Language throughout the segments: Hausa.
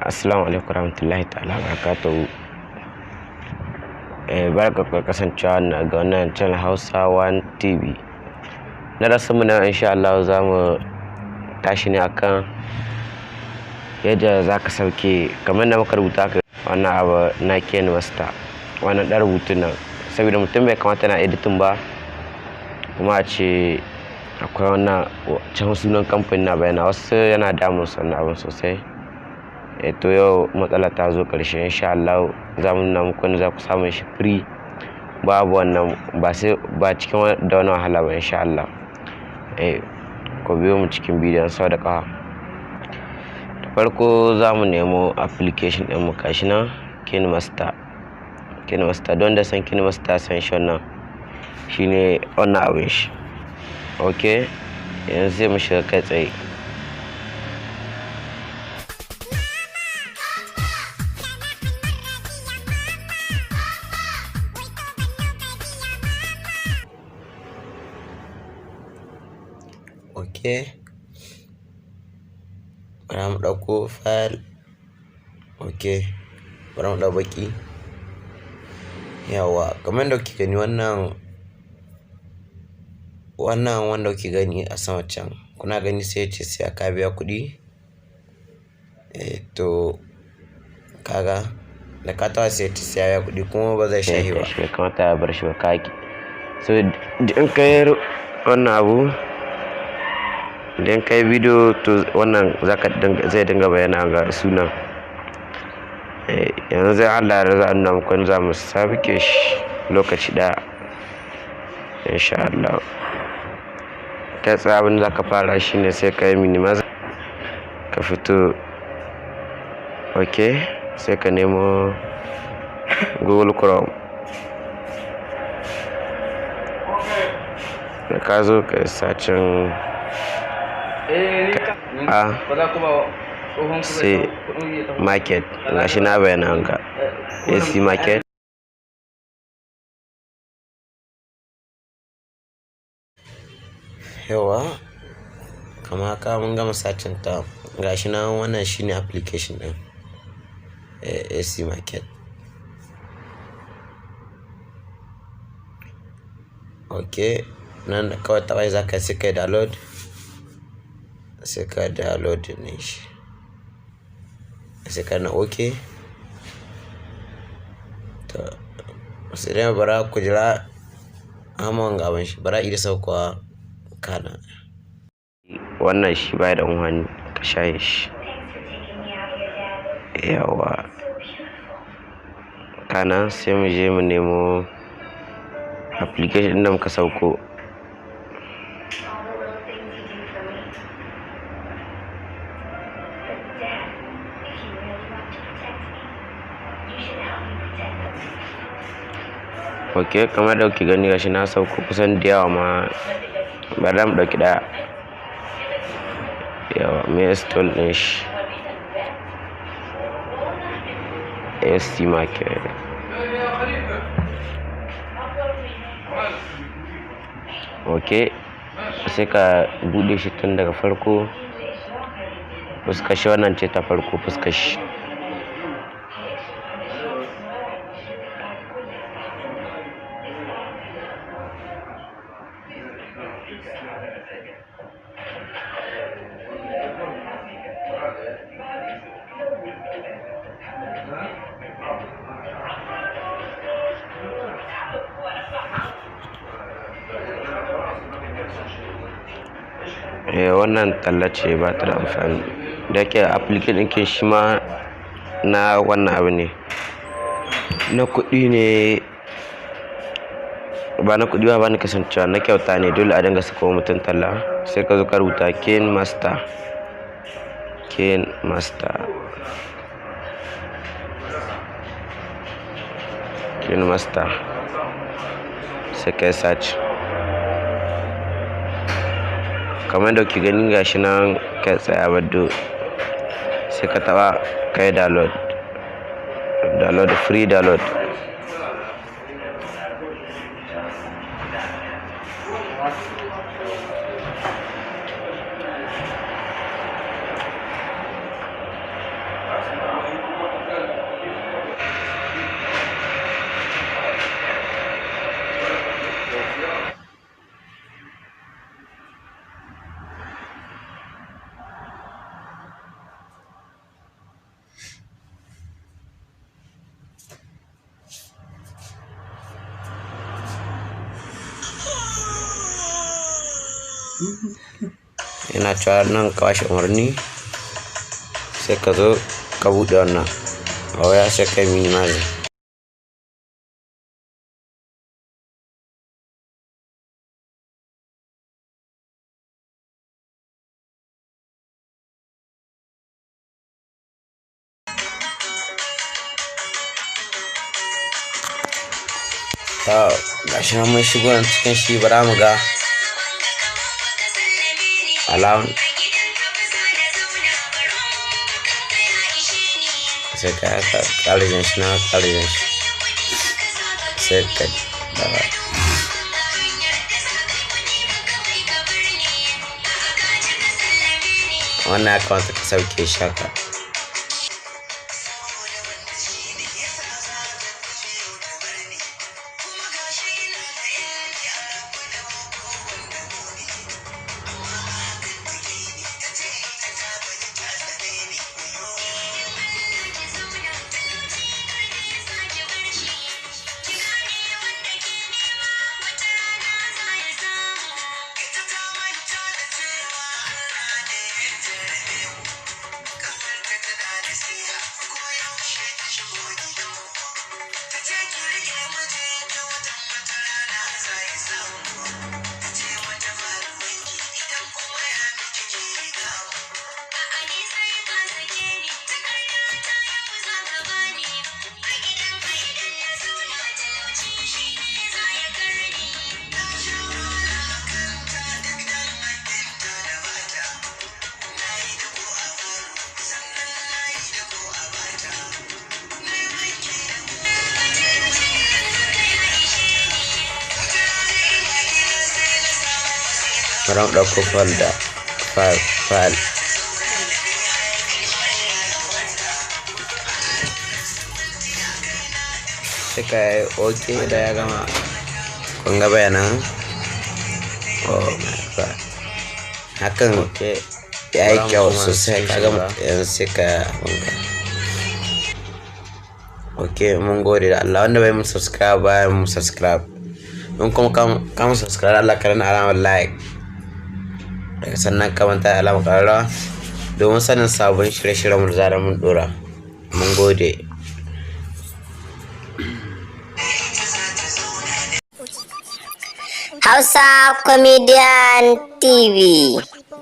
Assalamu alaikum warahmatullahi ta'ala barakatuhu. Barka ku kasancewa ga wannan channel Hausa One TV. Darasin mu na insha Allah za mu tashi ne akan yadda za ka sauke kamar da muka rubuta ka wannan abu na KineMaster. Wannan ɗan rubutun nan saboda mutum bai kamata na editing ba kuma a ce akwai wannan can sunan kamfani na bayana, wasu yana damun su wannan abin sosai. To yau matsala ta zo ƙarshe insha Allah za mu nuna muku wanda za ku samu shi free, babu wannan ba cikin da wani wahala ba insha Allah. Ku biyo mu cikin bidiyon sau da ƙafa. Da farko za mu nemo application ɗin mu gashi nan KineMaster. Don da san KineMaster san shi wannan shine wannan abin shi. Okay, yanzu sai mu shiga kai tsaye. Okay, bari mu ɗauko file. Okay, bari mu ɗau baki. Yawa, kamar da kuke gani wannan wanda kuke gani a sama can, kuna gani sai ya ce sai aka biya kuɗi. To kaga da ka tawa sai ya ce sai ya biya kuɗi kuma ba zai shahi ba. Bai kamata ya bar shi ba kaki. So in kai wannan abu, idan kai bidiyo to wannan zai dinga bayyana ga sunan. Yanzu zai Allah da za a nuna muku za mu sabke shi lokaci ɗaya insha Allah. Kai tsaye abin da za ka fara shine sai ka yi minimize ka fito. Okay, sai ka nemo Google Chrome. Da ka zo ka yi sacin sai market, gashi na bayyana hanga AC market. Yawa, kama haka mun gama sacin ta, gashi na wannan shine application din AC market. Okay, nan da kawai taɓa za ka sai kai download, sai ka download ne shi, sai ka na okay. To sai dai bara ku jira amon gaban shi, bara ida saukowa kana wannan shi bai da unhani ka shaye shi. Yawa, kana sai mu je mu nemo application ɗin da muka sauko. Okay, kamar da kuke gani gashi na sauko kusan da yawa ma, bari mu ɗauki ɗaya. Yawa, me install ɗin shi AC market. Okay, sai ka buɗe shi tun daga farko. Fuskar shi wannan ce ta farko, fuskar shi. Wannan tallace ba ta da amfani, da ke application ɗin shi ma na wannan abu ne, na kuɗi ne, ba na kuɗi ba ni kasancewa na kyauta ne, dole a dinga saka wa mutum talla. Sai ka zo ka rubuta KineMaster. Sai ka yi search. Kamar da kuke gani gashi nan kai tsaye baddo, sai ka taɓa kai download, free download. yana cewa nan ka bashi umarni sai ka zo ka buɗe wannan a waya sai kai minimize. To gashi nan mun shigo nan cikin shi bara mu ga alamun sai ka ƙarjin shi na ƙarjin shi sai ka daga wannan ya kamata ka sauke shi haka. Bari mu ɗauko file sai ka yi ok da ya gama kun ga bayanan. Oh my god, hakan ya yi kyau sosai. Ka gama yanzu sai ka bunga. Ok, mun gode da Allah. Wanda bai mu subscribe bayan mu subscribe, in kuma kama subscribe Allah ka rana alamar like sannan ka manta alamar ƙararrawa domin sanin sabon shirye-shiryen mu da zarar mun dora. Mun gode. Hausa Comedian TV,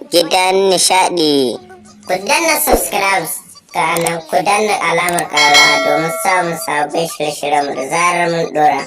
gidan nishadi. Ku danna subscribe kana ku danna alamar ƙararrawa domin samun sabon shirye-shiryen mu da zarar mun dora.